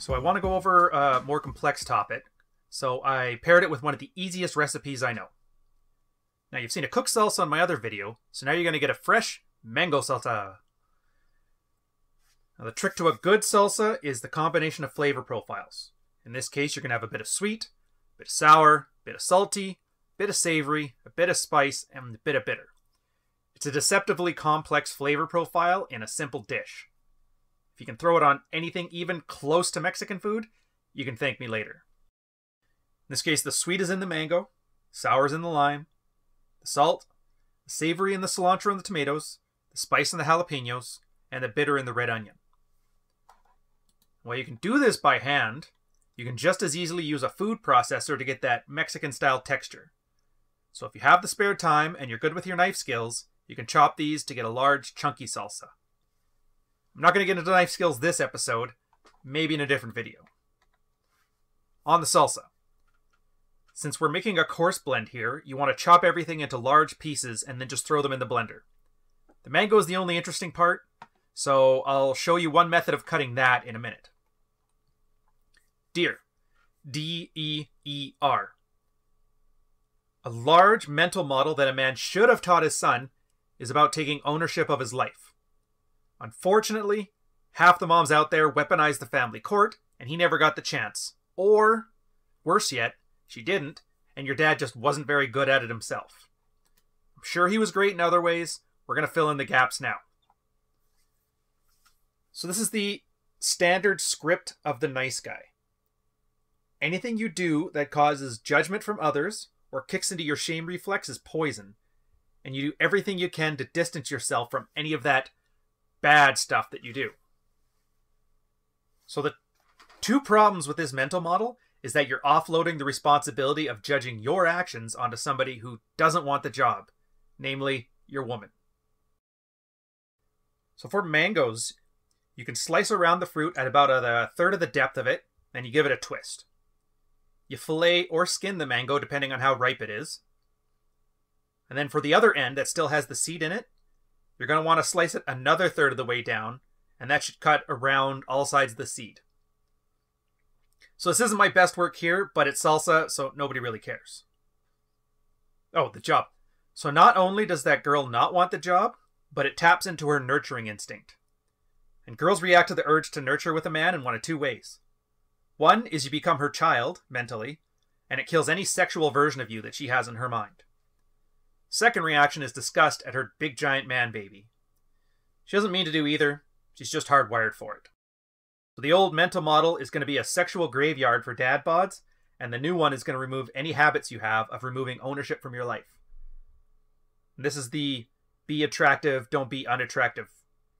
So I want to go over a more complex topic. So I paired it with one of the easiest recipes I know. Now you've seen a cooked salsa on my other video, so now you're going to get a fresh mango salsa. Now the trick to a good salsa is the combination of flavor profiles. In this case, you're going to have a bit of sweet, a bit of sour, a bit of salty, a bit of savory, a bit of spice, and a bit of bitter. It's a deceptively complex flavor profile in a simple dish. If you can throw it on anything even close to Mexican food, you can thank me later. In this case, the sweet is in the mango, sour is in the lime, the salt, the savory in the cilantro and the tomatoes, the spice in the jalapenos, and the bitter in the red onion. While you can do this by hand, you can just as easily use a food processor to get that Mexican-style texture. So if you have the spare time and you're good with your knife skills, you can chop these to get a large, chunky salsa. I'm not going to get into knife skills this episode, maybe in a different video. On the salsa. Since we're making a coarse blend here, you want to chop everything into large pieces and then just throw them in the blender. The mango is the only interesting part, so I'll show you one method of cutting that in a minute. D.E.E.R. D-E.E.E.R. A large mental model that a man should have taught his son is about taking ownership of his life. Unfortunately, half the moms out there weaponize the family court, and he never got the chance. Or, worse yet, she didn't, and your dad just wasn't very good at it himself. I'm sure he was great in other ways. We're going to fill in the gaps now. So this is the standard script of the nice guy. Anything you do that causes judgment from others or kicks into your shame reflex is poison, and you do everything you can to distance yourself from any of that bad stuff that you do. So the two problems with this mental model is that you're offloading the responsibility of judging your actions onto somebody who doesn't want the job, namely your woman. So for mangoes, you can slice around the fruit at about a third of the depth of it, and you give it a twist. You fillet or skin the mango depending on how ripe it is. And then for the other end that still has the seed in it, you're going to want to slice it another third of the way down, and that should cut around all sides of the seed. So this isn't my best work here, but it's salsa, so nobody really cares. Oh, the job. So not only does that girl not want the job, but it taps into her nurturing instinct. And girls react to the urge to nurture with a man in one of two ways. One is you become her child, mentally, and it kills any sexual version of you that she has in her mind. Second reaction is disgust at her big giant man baby. She doesn't mean to do either, she's just hardwired for it. So the old mental model is going to be a sexual graveyard for dad bods, and the new one is going to remove any habits you have of removing ownership from your life. And this is the be attractive, don't be unattractive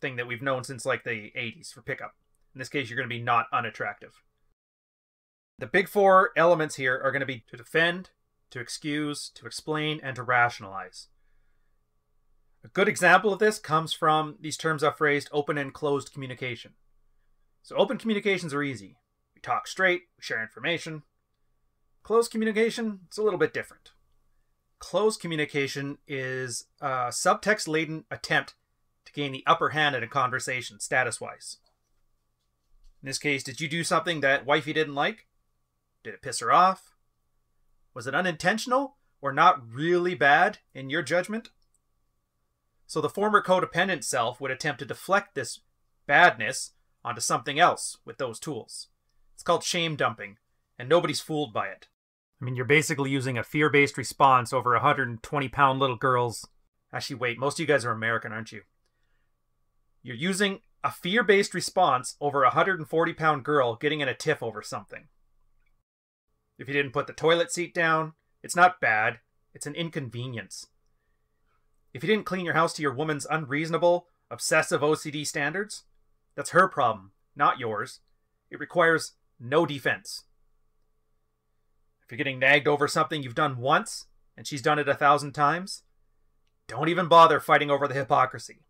thing that we've known since like the 80s for pickup. In this case, you're going to be not unattractive. The big four elements here are going to be to defend, to excuse, to explain, and to rationalize. A good example of this comes from these terms I've phrased open and closed communication. So open communications are easy. We talk straight, we share information. Closed communication, it's a little bit different. Closed communication is a subtext-laden attempt to gain the upper hand in a conversation, status-wise. In this case, did you do something that wifey didn't like? Did it piss her off? Was it unintentional or not really bad in your judgment? So the former codependent self would attempt to deflect this badness onto something else with those tools. It's called shame dumping, and nobody's fooled by it. I mean, you're basically using a fear-based response over 120-pound little girls. Actually, wait, most of you guys are American, aren't you? You're using a fear-based response over a 140-pound girl getting in a tiff over something. If you didn't put the toilet seat down, it's not bad, it's an inconvenience. If you didn't clean your house to your woman's unreasonable, obsessive OCD standards, that's her problem, not yours. It requires no defense. If you're getting nagged over something you've done once, and she's done it 1,000 times, don't even bother fighting over the hypocrisy.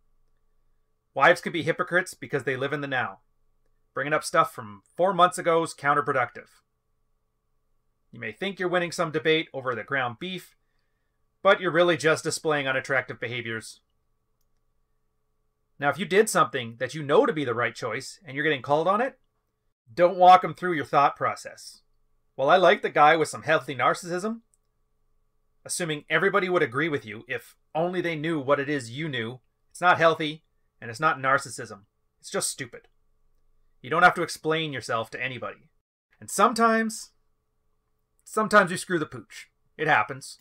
Wives can be hypocrites because they live in the now. Bringing up stuff from 4 months ago is counterproductive. You may think you're winning some debate over the ground beef, but you're really just displaying unattractive behaviors. Now, if you did something that you know to be the right choice and you're getting called on it, Don't walk them through your thought process. While I like the guy with some healthy narcissism, assuming everybody would agree with you if only they knew what it is you knew, it's not healthy and it's not narcissism. It's just stupid. You don't have to explain yourself to anybody. And sometimes you screw the pooch. It happens.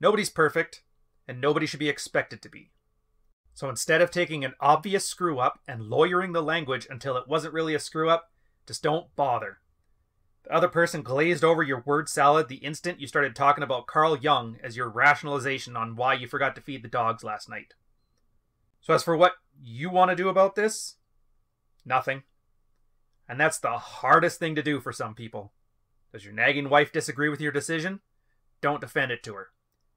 Nobody's perfect, and nobody should be expected to be. So instead of taking an obvious screw-up and lawyering the language until it wasn't really a screw-up, just don't bother. The other person glazed over your word salad the instant you started talking about Carl Jung as your rationalization on why you forgot to feed the dogs last night. So as for what you want to do about this, nothing. And that's the hardest thing to do for some people. Does your nagging wife disagree with your decision? Don't defend it to her.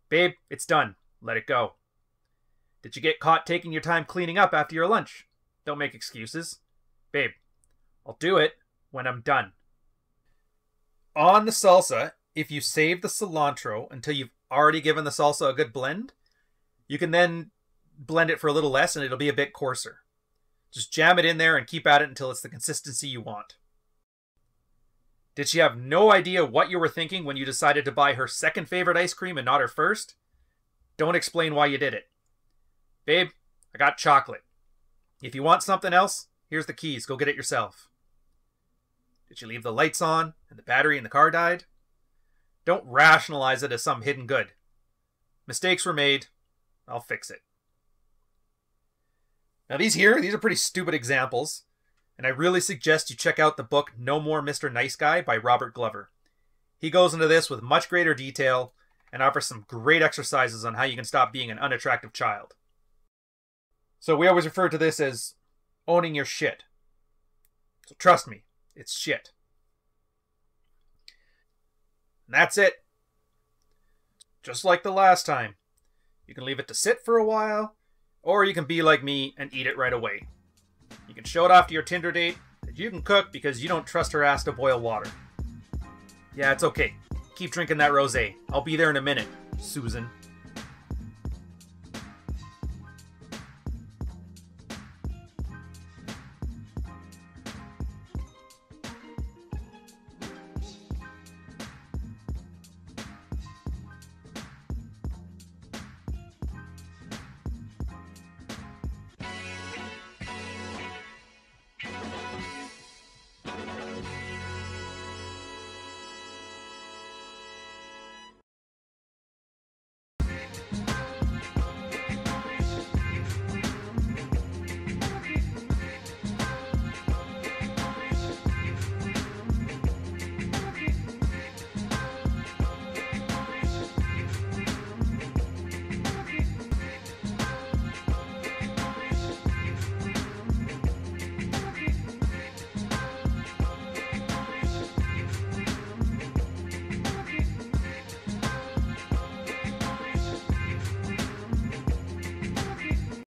Babe, it's done. Let it go. Did you get caught taking your time cleaning up after your lunch? Don't make excuses. Babe, I'll do it when I'm done. On the salsa, if you save the cilantro until you've already given the salsa a good blend, you can then blend it for a little less and it'll be a bit coarser. Just jam it in there and keep at it until it's the consistency you want. Did she have no idea what you were thinking when you decided to buy her second favorite ice cream and not her first? Don't explain why you did it. Babe, I got chocolate. If you want something else, here's the keys. Go get it yourself. Did you leave the lights on and the battery in the car died? Don't rationalize it as some hidden good. Mistakes were made. I'll fix it. Now these are pretty stupid examples, and I really suggest you check out the book No More Mr. Nice Guy by Robert Glover. He goes into this with much greater detail and offers some great exercises on how you can stop being an unattractive child. So we always refer to this as owning your shit. So trust me, it's shit. And that's it. Just like the last time. You can leave it to sit for a while, or you can be like me and eat it right away. You can show it off to your Tinder date that you can cook because you don't trust her ass to boil water. Yeah, it's okay. Keep drinking that rosé. I'll be there in a minute, Susan.